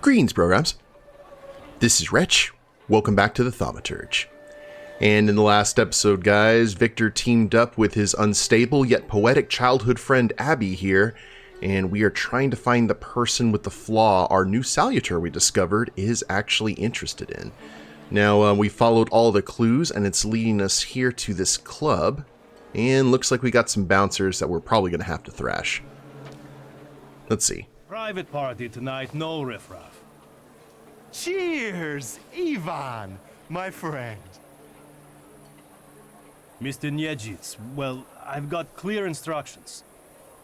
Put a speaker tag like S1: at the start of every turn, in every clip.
S1: Greetings, programs. This is Wretch. Welcome back to the Thaumaturge. And in the last episode, guys, Wiktor teamed up with his unstable yet poetic childhood friend Abby here, and we are trying to find the person with the flaw our new salutor we discovered is actually interested in. Now, we followed all the clues, and it's leading us here to this club, and looks like we got some bouncers that we're probably going to have to thrash. Let's see.
S2: Private party tonight, no riffraff.
S3: Cheers, Ivan, my friend.
S2: Mr. Niedzits, well, I've got clear instructions.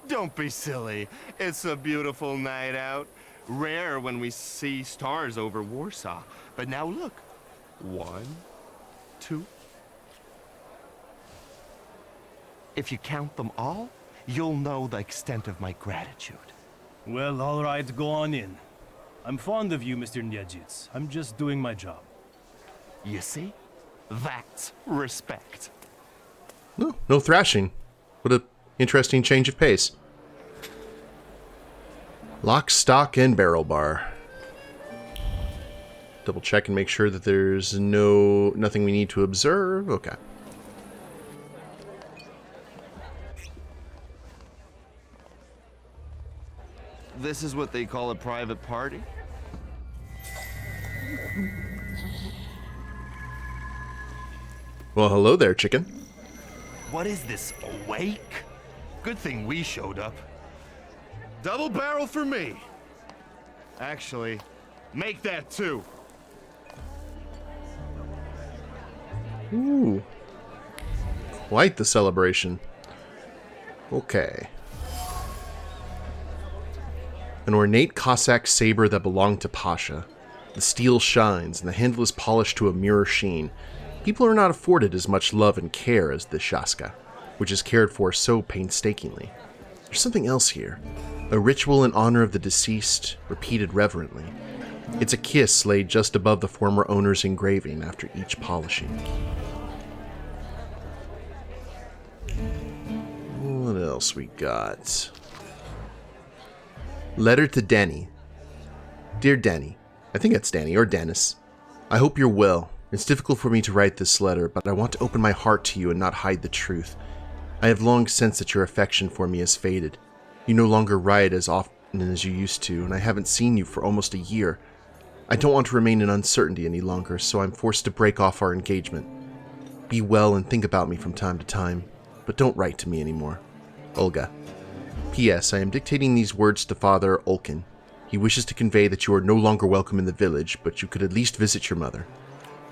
S3: Don't be silly. It's a beautiful night out. Rare when we see stars over Warsaw. But now look. 1, 2. If you count them all, you'll know the extent of my gratitude.
S2: Well, all right, go on in. I'm fond of you, Mr. Niedzits. I'm just doing my job.
S3: You see? That's respect.
S1: No thrashing. What a interesting change of pace. Lock, stock, and barrel bar. Double check and make sure that there's nothing we need to observe. Okay.
S3: This is what they call a private party?
S1: Well, hello there, chicken.
S3: What is this, a wake? Good thing we showed up. Double barrel for me. Actually, make that 2.
S1: Ooh. Quite the celebration. Okay. An ornate Cossack saber that belonged to Pasha. The steel shines, and the handle is polished to a mirror sheen. People are not afforded as much love and care as the Shaska, which is cared for so painstakingly. There's something else here. A ritual in honor of the deceased, repeated reverently. It's a kiss laid just above the former owner's engraving after each polishing. What else we got? Letter to Denny. Dear Denny, I think that's Danny or Dennis. I hope you're well. It's difficult for me to write this letter, but I want to open my heart to you and not hide the truth. I have long sensed that your affection for me has faded. You no longer write as often as you used to, and I haven't seen you for almost a year. I don't want to remain in uncertainty any longer, so I'm forced to break off our engagement. Be well and think about me from time to time, but don't write to me anymore. Olga. P.S. I am dictating these words to Father Olkin. He wishes to convey that you are no longer welcome in the village, but you could at least visit your mother.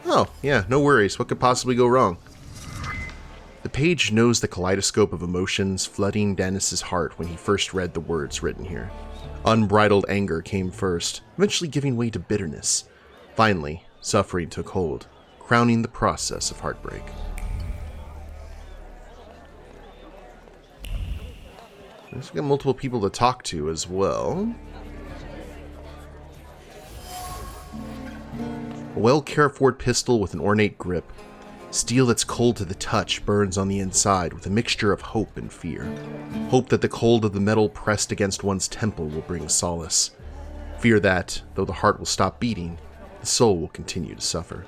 S1: Oh, yeah, no worries. What could possibly go wrong? The page knows the kaleidoscope of emotions flooding Dennis's heart when he first read the words written here. Unbridled anger came first, eventually giving way to bitterness. Finally, suffering took hold, crowning the process of heartbreak. We've got multiple people to talk to as well. A well-cared-for pistol with an ornate grip. Steel that's cold to the touch burns on the inside with a mixture of hope and fear. Hope that the cold of the metal pressed against one's temple will bring solace. Fear that, though the heart will stop beating, the soul will continue to suffer.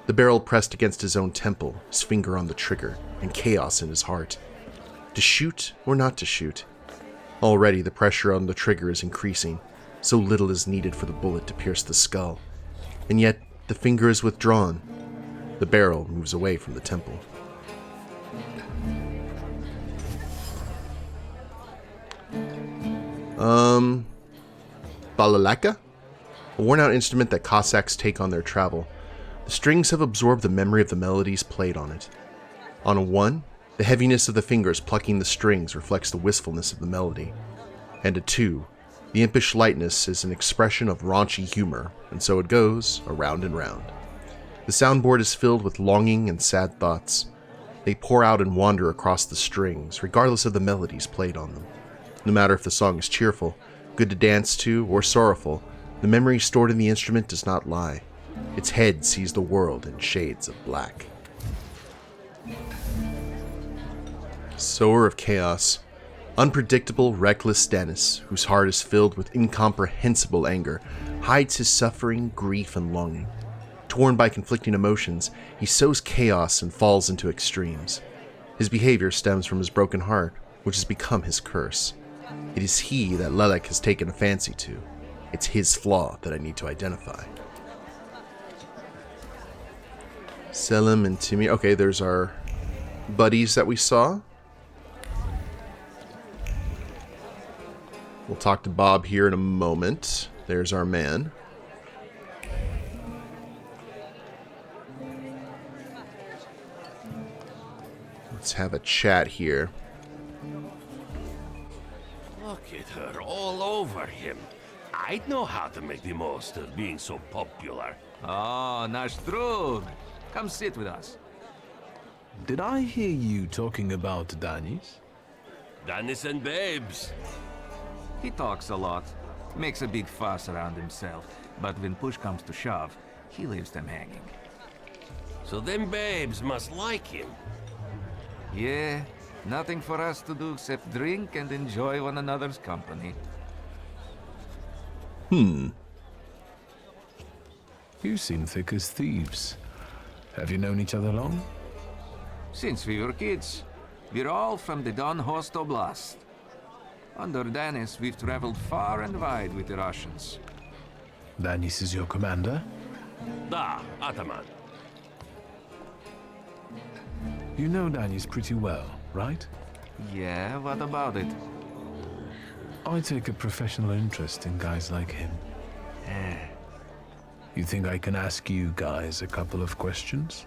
S1: The barrel pressed against his own temple, his finger on the trigger, and chaos in his heart. To shoot or not to shoot? Already the pressure on the trigger is increasing. So little is needed for the bullet to pierce the skull. And yet, the finger is withdrawn. The barrel moves away from the temple. Balalaka? A worn-out instrument that Cossacks take on their travel. The strings have absorbed the memory of the melodies played on it. On a 1, the heaviness of the fingers plucking the strings reflects the wistfulness of the melody. And a 2, the impish lightness is an expression of raunchy humor, and so it goes, around and round. The soundboard is filled with longing and sad thoughts. They pour out and wander across the strings, regardless of the melodies played on them. No matter if the song is cheerful, good to dance to, or sorrowful, the memory stored in the instrument does not lie. Its head sees the world in shades of black. Sower of Chaos. Unpredictable, reckless Dennis, whose heart is filled with incomprehensible anger, hides his suffering, grief, and longing. Torn by conflicting emotions, he sows chaos and falls into extremes. His behavior stems from his broken heart, which has become his curse. It is he that Lelek has taken a fancy to. It's his flaw that I need to identify. Selim and Timmy. Okay, there's our buddies that we saw. We'll talk to Bob here in a moment. There's our man. Let's have a chat here.
S4: Look at her all over him. I'd know how to make the most of being so popular.
S5: Oh, nasz drug. Come sit with us.
S6: Did I hear you talking about Danis?
S4: Dennis and babes.
S5: He talks a lot, makes a big fuss around himself, but when push comes to shove, he leaves them hanging.
S4: So them babes must like him.
S5: Yeah, nothing for us to do except drink and enjoy one another's company.
S6: You seem thick as thieves. Have you known each other long?
S5: Since we were kids, we're all from the Don Host Oblast. Under Dennis, we've traveled far and wide with the Russians.
S6: Danis is your commander?
S4: Da, Ataman.
S6: You know Danis pretty well, right?
S5: Yeah, what about it?
S6: I take a professional interest in guys like him. You think I can ask you guys a couple of questions?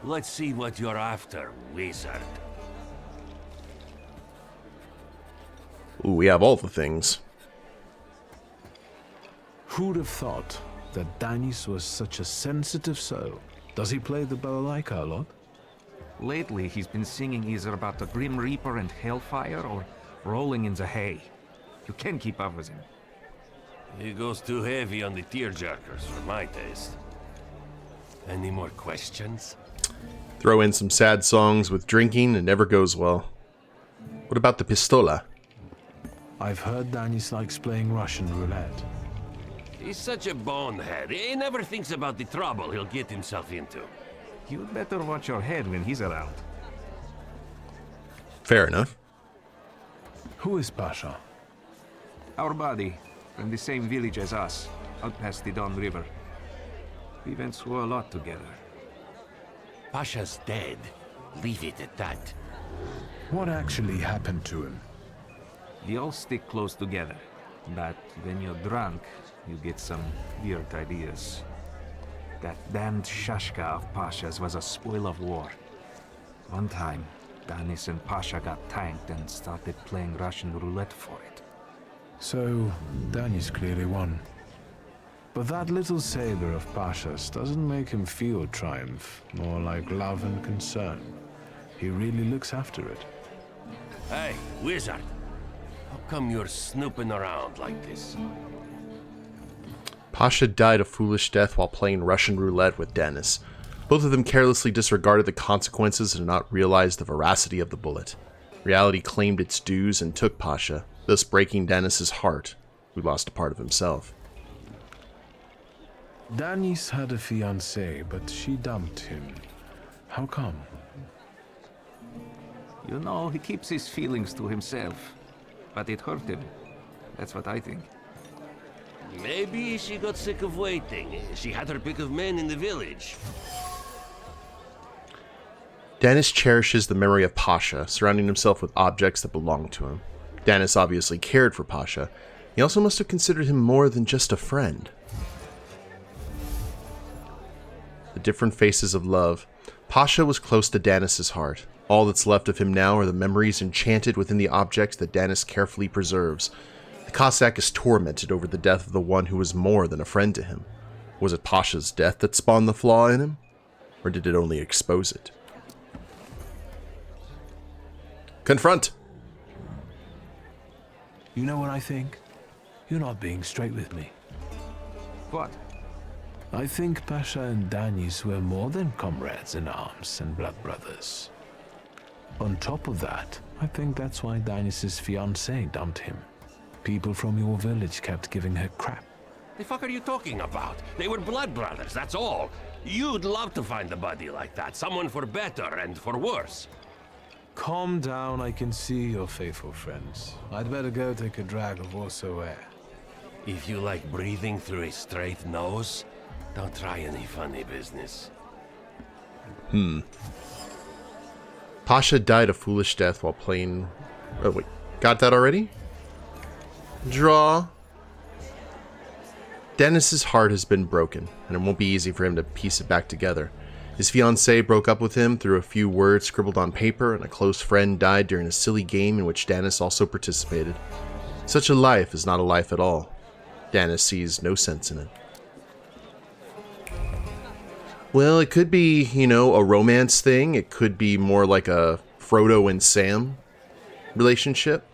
S4: Let's see what you're after, wizard.
S1: Ooh, we have all the things.
S6: Who'd have thought that Danis was such a sensitive soul? Does he play the balalaika a lot?
S5: Lately, he's been singing either about the Grim Reaper and Hellfire or rolling in the hay. You can't keep up with him.
S4: He goes too heavy on the tearjerkers for my taste. Any more questions?
S1: Throw in some sad songs with drinking, it never goes well. What about the pistola?
S6: I've heard Danis likes playing Russian roulette.
S4: He's such a bonehead. He never thinks about the trouble he'll get himself into.
S5: You'd better watch your head when he's around.
S1: Fair enough.
S6: Who is Pasha?
S5: Our buddy, from the same village as us, out past the Don River. We went through a lot together.
S4: Pasha's dead. Leave it at that.
S6: What actually happened to him?
S5: We all stick close together, but when you're drunk, you get some weird ideas. That damned Shashka of Pasha's was a spoil of war. One time, Danis and Pasha got tanked and started playing Russian roulette for it.
S6: So, Danis clearly won. But that little saber of Pasha's doesn't make him feel triumph, more like love and concern. He really looks after it.
S4: Hey, wizard. How come you're snooping around like this?
S1: Pasha died a foolish death while playing Russian roulette with Dennis. Both of them carelessly disregarded the consequences and did not realize the veracity of the bullet. Reality claimed its dues and took Pasha, thus breaking Dennis's heart, who lost a part of himself.
S6: Danis had a fiancée, but she dumped him. How come?
S5: You know, he keeps his feelings to himself. But it hurt him. That's what I think.
S4: Maybe she got sick of waiting. She had her pick of men in the village.
S1: Dennis cherishes the memory of Pasha, surrounding himself with objects that belong to him. Dennis obviously cared for Pasha. He also must have considered him more than just a friend. The different faces of love. Pasha was close to Dennis's heart. All that's left of him now are the memories enchanted within the objects that Dennis carefully preserves. The Cossack is tormented over the death of the one who was more than a friend to him. Was it Pasha's death that spawned the flaw in him? Or did it only expose it? Confront!
S6: You know what I think? You're not being straight with me.
S5: What?
S6: I think Pasha and Danis were more than comrades in arms and blood brothers. On top of that, I think that's why Daenerys' fiancé dumped him. People from your village kept giving her crap.
S4: The fuck are you talking about? They were blood brothers, that's all. You'd love to find a buddy like that. Someone for better and for worse.
S6: Calm down, I can see your faithful friends. I'd better go take a drag of Warsaw air.
S4: If you like breathing through a straight nose, don't try any funny business.
S1: Pasha died a foolish death while playing... Oh, wait. Got that already? Draw. Dennis's heart has been broken, and it won't be easy for him to piece it back together. His fiancée broke up with him through a few words scribbled on paper, and a close friend died during a silly game in which Dennis also participated. Such a life is not a life at all. Dennis sees no sense in it. Well, it could be, you know, a romance thing. It could be more like a Frodo and Sam relationship.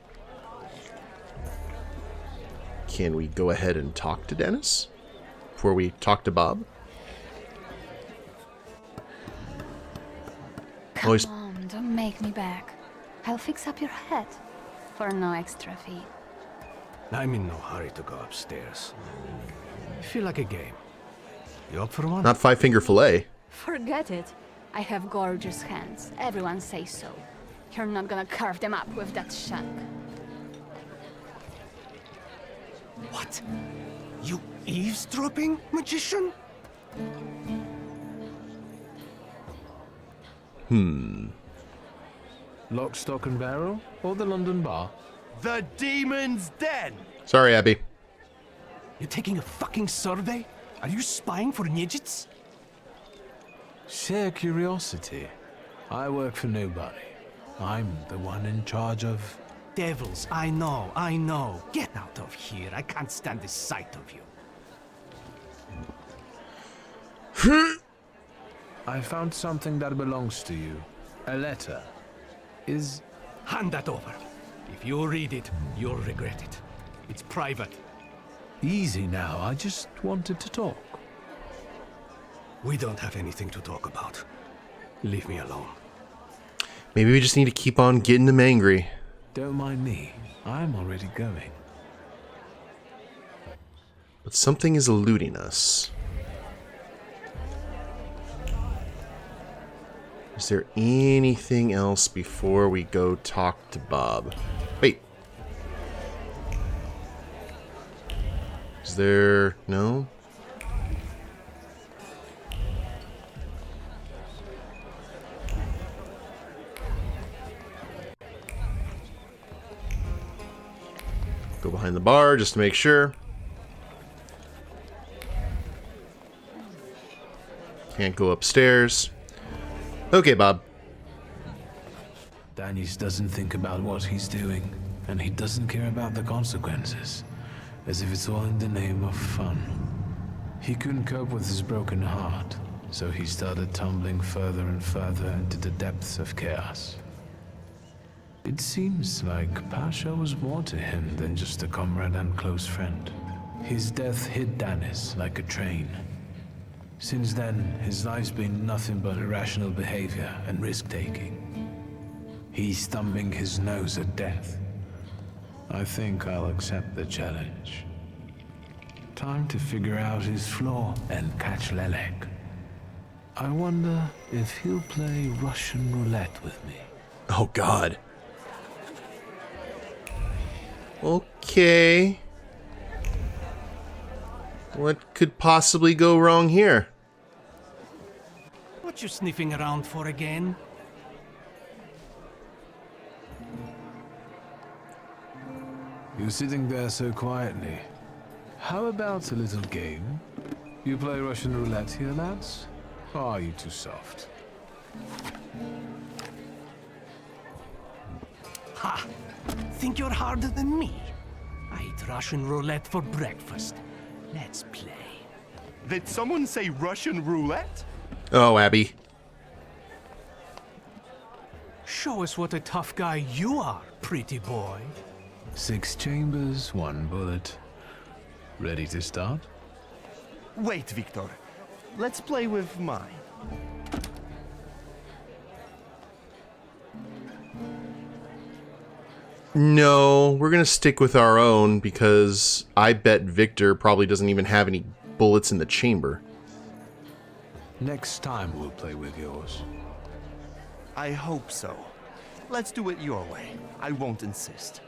S1: Can we go ahead and talk to Dennis before we talk to Bob?
S7: Come on, don't make me beg. I'll fix up your head for no extra fee.
S5: I'm in no hurry to go upstairs. I feel like a game. You up for one?
S1: Not five-finger fillet.
S7: Forget it. I have gorgeous hands. Everyone says so. You're not gonna carve them up with that shank.
S5: What? You eavesdropping, magician?
S6: Lock, stock and barrel? Or the London bar?
S3: The Demon's Den!
S1: Sorry, Abby.
S5: You taking a fucking survey? Are you spying for Nijits?
S6: Sheer curiosity. I work for nobody. I'm the one in charge of...
S5: Devils, I know. Get out of here. I can't stand the sight of you.
S6: I found something that belongs to you. A letter. Is...
S5: Hand that over. If you read it, you'll regret it. It's private.
S6: Easy now, I just wanted to talk.
S5: We don't have anything to talk about. Leave me alone.
S1: Maybe we just need to keep on getting him angry.
S6: Don't mind me. I'm already going.
S1: But something is eluding us. Is there anything else before we go talk to Bob? Wait. Is there... No? Go behind the bar just to make sure. Can't go upstairs. Okay, Bob.
S6: Danis doesn't think about what he's doing, and he doesn't care about the consequences, as if it's all in the name of fun. He couldn't cope with his broken heart, so he started tumbling further and further into the depths of chaos. It seems like Pasha was more to him than just a comrade and close friend. His death hit Danis like a train. Since then, his life's been nothing but irrational behavior and risk-taking. He's thumbing his nose at death. I think I'll accept the challenge. Time to figure out his flaw and catch Lelek. I wonder if he'll play Russian roulette with me.
S1: Oh, God. Okay. What could possibly go wrong here?
S5: What you sniffing around for again?
S6: You're sitting there so quietly. How about a little game? You play Russian roulette here, lads? Or are you too soft?
S5: Ha! Think you're harder than me? I eat Russian roulette for breakfast. Let's play.
S3: Did someone say Russian roulette?
S1: Oh, Abby.
S5: Show us what a tough guy you are, pretty boy.
S6: 6 chambers, 1 bullet. Ready to start?
S3: Wait, Wiktor. Let's play with mine.
S1: No, we're gonna stick with our own because I bet Wiktor probably doesn't even have any bullets in the chamber.
S6: Next time we'll play with yours.
S3: I hope so. Let's do it your way. I won't insist.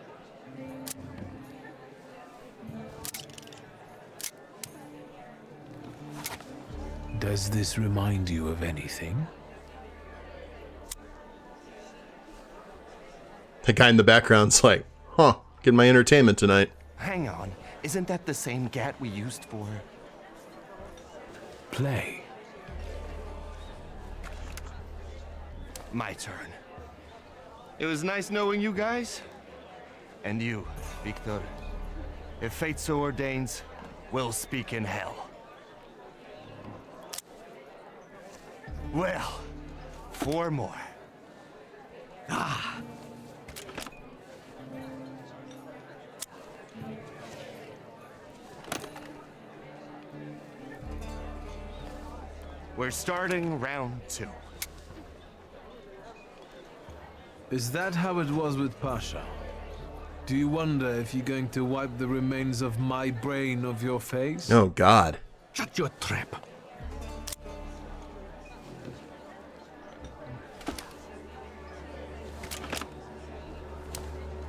S6: Does this remind you of anything?
S1: The guy in the background's like, huh, getting my entertainment tonight.
S3: Hang on. Isn't that the same gat we used for...
S6: Play.
S3: My turn. It was nice knowing you guys. And you, Wiktor. If fate so ordains, we'll speak in hell. Well, 4 more. We're starting round 2.
S6: Is that how it was with Pasha? Do you wonder if you're going to wipe the remains of my brain off your face?
S1: Oh, God.
S5: Shut your trap.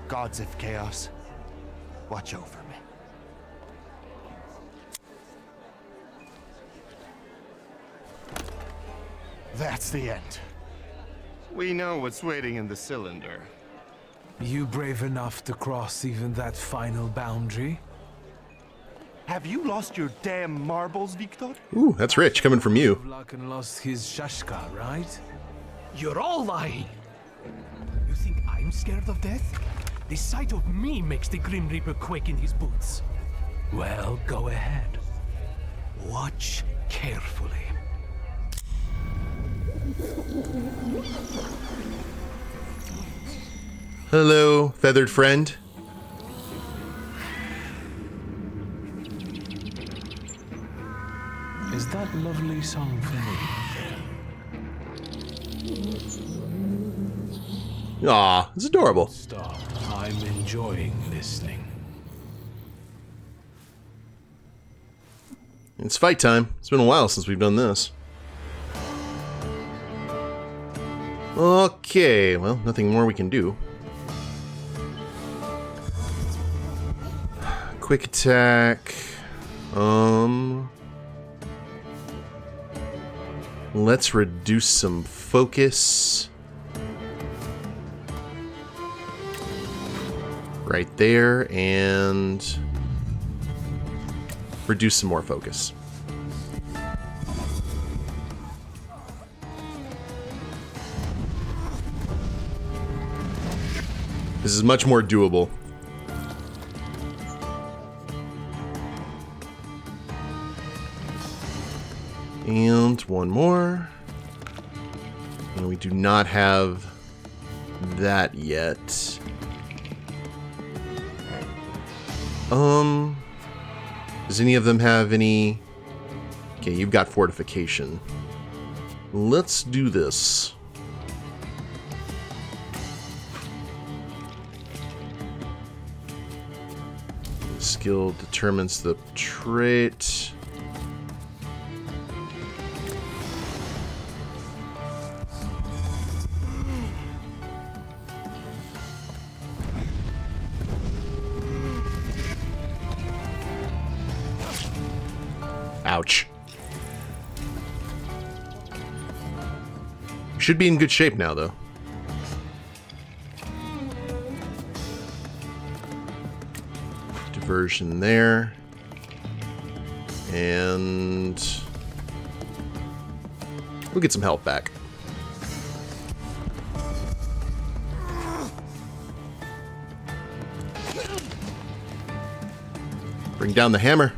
S3: Gods of Chaos, watch over me. That's the end. We know what's waiting in the cylinder.
S6: You brave enough to cross even that final boundary?
S3: Have you lost your damn marbles, Wiktor?
S1: Ooh, that's rich coming from you.
S6: Vlakan lost his Shashka, right?
S8: You're all lying. You think I'm scared of death? The sight of me makes the Grim Reaper quake in his boots.
S6: Well, go ahead.
S8: Watch carefully.
S1: Hello, feathered friend.
S6: Is that lovely song for me?
S1: Aw, it's adorable.
S6: Stop. I'm enjoying listening.
S1: It's fight time. It's been a while since we've done this. Okay, well, nothing more we can do. Quick attack. Let's reduce some focus. Right there, and reduce some more focus. This is much more doable. And one more. And we do not have that yet. Does any of them have any... Okay, you've got fortification. Let's do this. Skill determines the trait. Ouch. Should be in good shape now, though. Diversion there. And we'll get some health back. Bring down the hammer.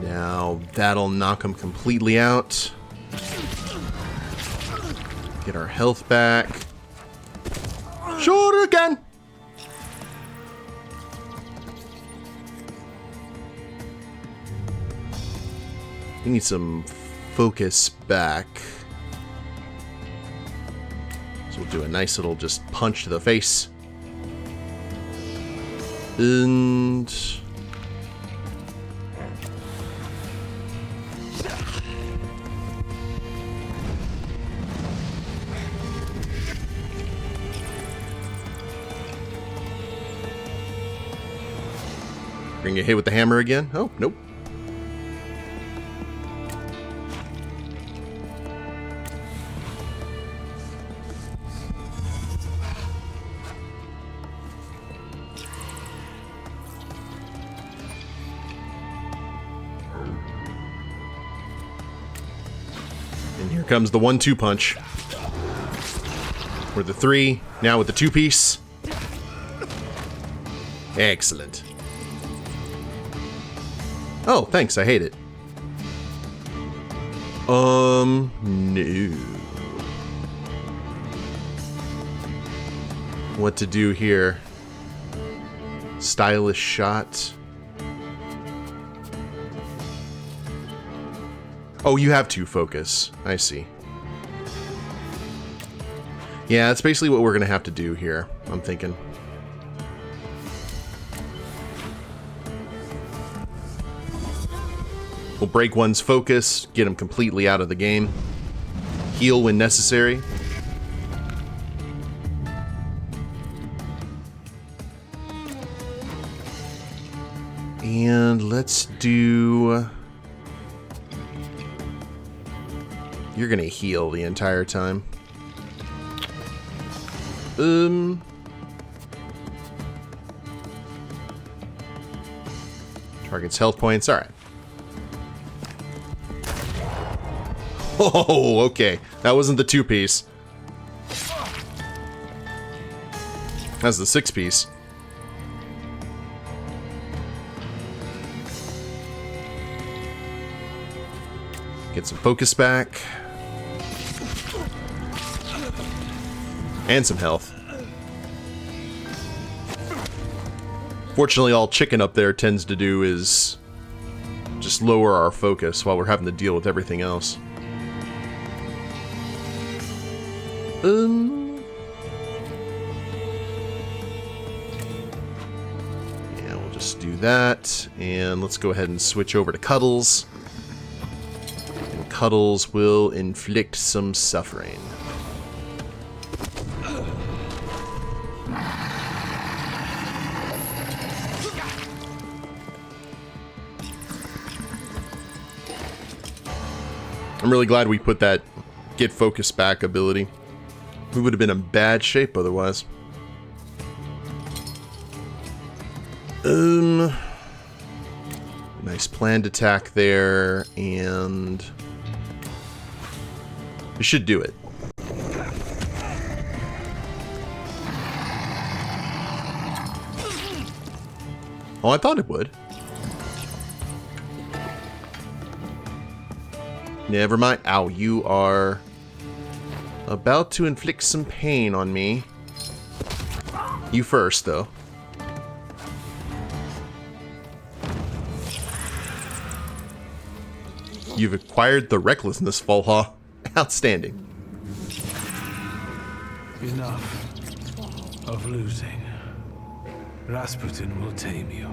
S1: Now that'll knock him completely out. Get our health back. Sure again. We need some focus back. So we'll do a nice little just punch to the face. And bring a hit with the hammer again. Oh, nope. And here comes the 1-2 punch. With the 3, now with the 2-piece. Excellent. Oh, thanks, I hate it. No. What to do here? Stylish shot. Oh, you have 2 focus. I see. Yeah, that's basically what we're going to have to do here, I'm thinking. We'll break one's focus, get him completely out of the game. Heal when necessary. And let's do... You're gonna heal the entire time. Target's health points, alright. Oh, okay. That wasn't the 2-piece. That's the 6-piece. Get some focus back. And some health. Fortunately, all chicken up there tends to do is just lower our focus while we're having to deal with everything else. Yeah, we'll just do that. And let's go ahead and switch over to Cuddles. And Cuddles will inflict some suffering. I'm really glad we put that get focus back ability. We would have been in bad shape otherwise. Nice planned attack there, and we should do it. Oh, I thought it would. Never mind. Ow, you are about to inflict some pain on me. You first, though. You've acquired the recklessness, Falha. Outstanding.
S6: Enough of losing. Rasputin will tame you.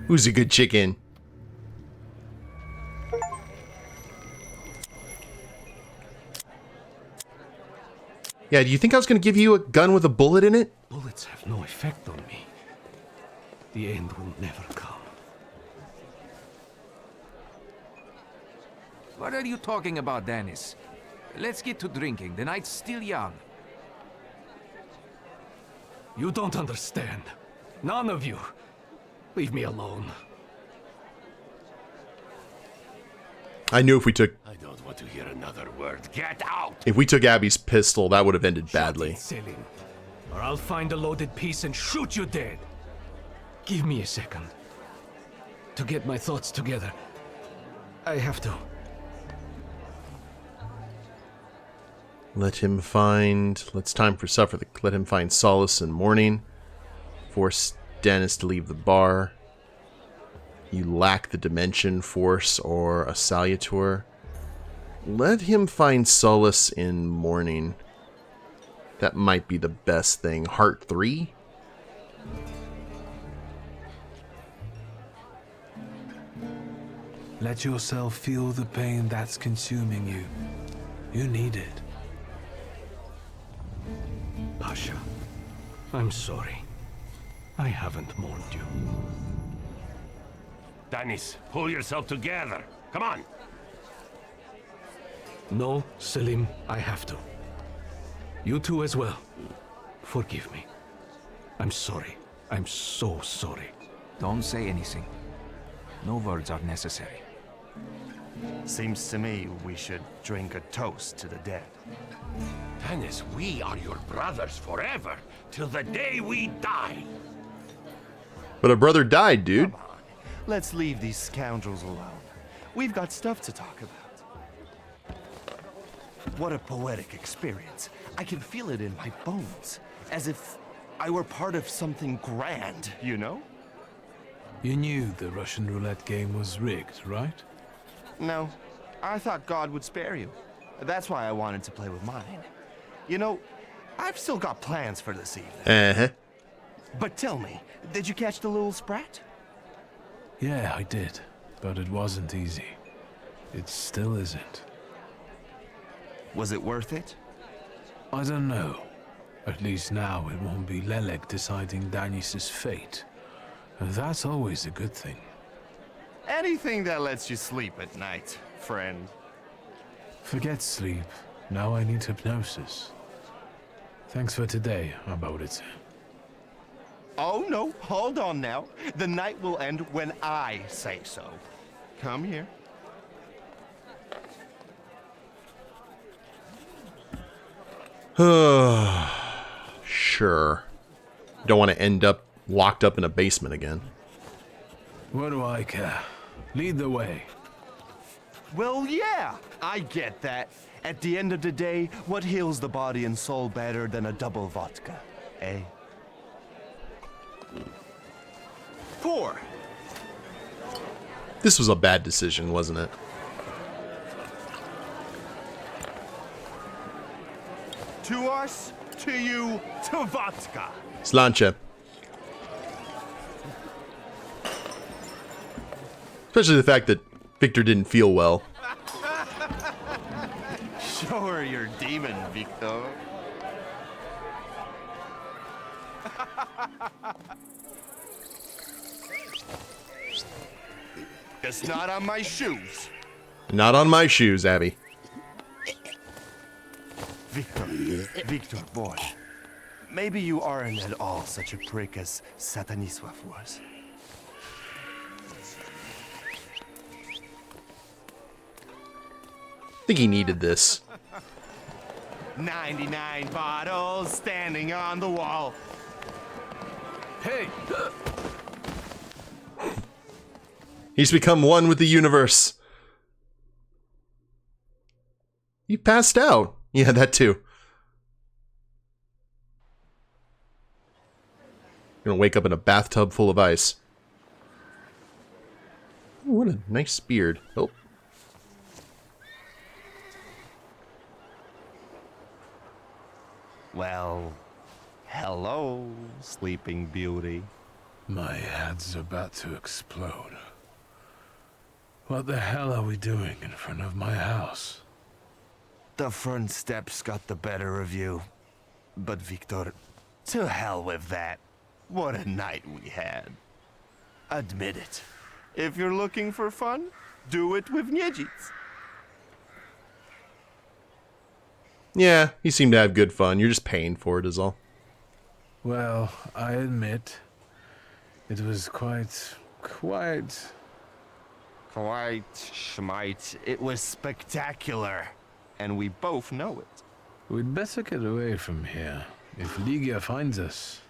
S1: Who's a good chicken? Yeah, do you think I was going to give you a gun with a bullet in it?
S8: Bullets have no effect on me. The end will never come.
S5: What are you talking about, Dennis? Let's get to drinking. The night's still young.
S8: You don't understand. None of you. Leave me alone.
S1: I knew if we took...
S4: I don't want to hear another word. Get out!
S1: If we took Abby's pistol, that would have ended badly.
S8: Selling, or I'll find a loaded piece and shoot you dead. Give me a second. To get my thoughts together. I have to.
S1: Let him find... Let's time for supper. Let him find solace in mourning. Force Dennis to leave the bar. You lack the dimension, force, or a salutor. Let him find solace in mourning. That might be the best thing. Heart 3?
S6: Let yourself feel the pain that's consuming you. You need it.
S8: Pasha, I'm sorry. I haven't mourned you.
S4: Danis, pull yourself together. Come on.
S8: No, Selim, I have to. You two as well. Forgive me. I'm sorry. I'm so sorry.
S5: Don't say anything. No words are necessary.
S3: Seems to me we should drink a toast to the dead.
S4: Danis, we are your brothers forever, till the day we die.
S1: But a brother died, dude.
S3: Come on, let's leave these scoundrels alone. We've got stuff to talk about. What a poetic experience. I can feel it in my bones, as if I were part of something grand, you know?
S6: You knew the Russian roulette game was rigged, right?
S3: No, I thought God would spare you. That's why I wanted to play with mine. You know, I've still got plans for this evening.
S1: Uh-huh.
S3: But tell me, did you catch the little sprat?
S6: Yeah, I did. But it wasn't easy. It still isn't.
S3: Was it worth it?
S6: I don't know. At least now it won't be Lelek deciding Danis's fate. And that's always a good thing.
S3: Anything that lets you sleep at night, friend.
S6: Forget sleep. Now I need hypnosis. Thanks for today, Abaudice.
S3: Oh no, hold on now. The night will end when I say so. Come here.
S1: Sure. Don't want to end up locked up in a basement again.
S6: What do I care? Lead the way.
S3: Well, yeah, I get that. At the end of the day, what heals the body and soul better than a double vodka, eh? Pour.
S1: This was a bad decision, wasn't it?
S3: To us, to you, to vodka.
S1: Slancha. Especially the fact that Wiktor didn't feel well.
S3: Show her your demon, Wiktor. Just not on my shoes.
S1: Not on my shoes, Abby.
S3: Wiktor, boy. Maybe you aren't at all such a prick as Satanisław was.
S1: I think he needed this.
S3: 99 bottles standing on the wall.
S8: Hey!
S1: He's become one with the universe. You passed out. Yeah, that too. You're gonna wake up in a bathtub full of ice. Ooh, what a nice beard. Oh.
S3: Well, hello, Sleeping Beauty.
S6: My head's about to explode. What the hell are we doing in front of my house?
S3: The front steps got the better of you. But Wiktor, to hell with that. What a night we had. Admit it. If you're looking for fun, do it with Niedzic.
S1: Yeah, you seem to have good fun. You're just paying for it is all.
S6: Well, I admit, it was quite...
S3: Quite schmite. It was spectacular. And we both know it.
S6: We'd better get away from here, if Ligia finds us.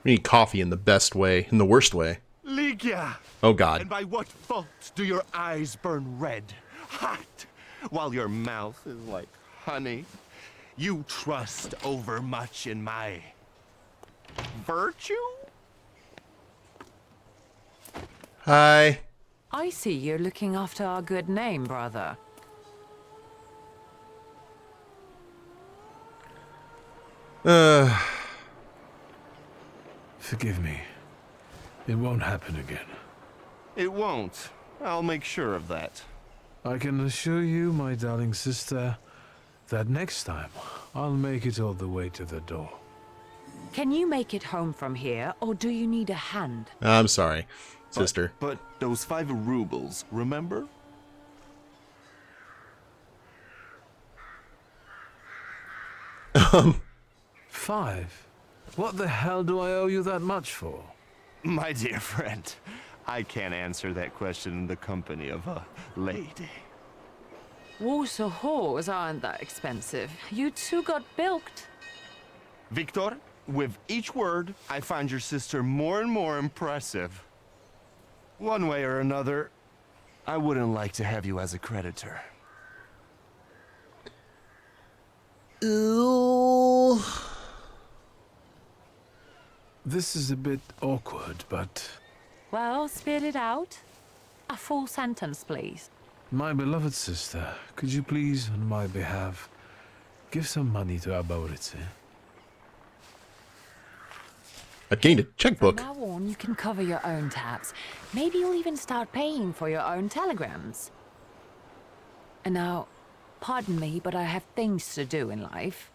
S1: We need coffee in the best way, in the worst way.
S3: Ligia!
S1: Oh god.
S3: And by what fault do your eyes burn red, hot, while your mouth is like honey? You trust overmuch in my virtue?
S1: Hi.
S9: I see you're looking after our good name, brother.
S6: Forgive me. It won't happen again.
S3: It won't. I'll make sure of that.
S6: I can assure you, my darling sister, that next time I'll make it all the way to the door.
S9: Can you make it home from here, or do you need a hand?
S1: I'm sorry, sister.
S3: But those 5 rubles, remember?
S6: Five? What the hell do I owe you that much for?
S3: My dear friend, I can't answer that question in the company of a lady.
S9: Warsaw whores aren't that expensive. You two got bilked.
S3: Wiktor, with each word, I find your sister more and more impressive. One way or another, I wouldn't like to have you as a creditor.
S1: Ooh.
S6: This is a bit awkward, but
S9: Well, spit it out. A full sentence, please.
S6: my beloved sister, could you please, on my behalf, give some money to Aborice?
S1: I've gained a checkbook.
S9: From now on, you can cover your own tabs. Maybe you'll even start paying for your own telegrams. And now, pardon me, but I have things to do in life.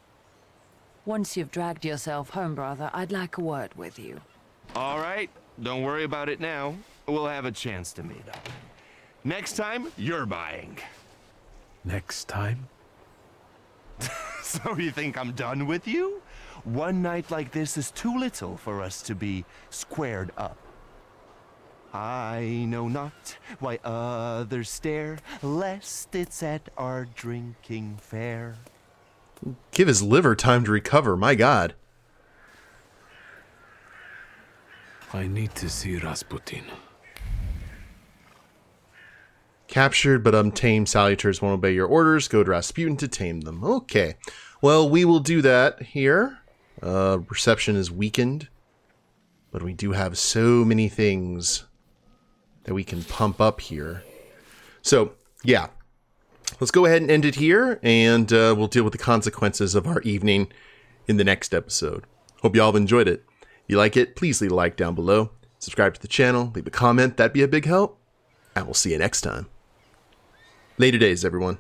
S9: Once you've dragged yourself home, brother, I'd like a word with you.
S3: All right, don't worry about it now. We'll have a chance to meet up. Next time, you're buying.
S6: Next time?
S3: So you think I'm done with you? One night like this is too little for us to be squared up. I know not why others stare, lest it's at our drinking fair.
S1: Give his liver time to recover, my god.
S6: I need to see Rasputin.
S1: Captured but untamed salutors won't obey your orders. Go to Rasputin to tame them. Okay. Well, we will do that here. Reception is weakened. But we do have so many things that we can pump up here. So, yeah. Let's go ahead and end it here. And we'll deal with the consequences of our evening in the next episode. Hope you all have enjoyed it. If you like it, please leave a like down below. Subscribe to the channel. Leave a comment. That'd be a big help. And we'll see you next time. Later days, everyone.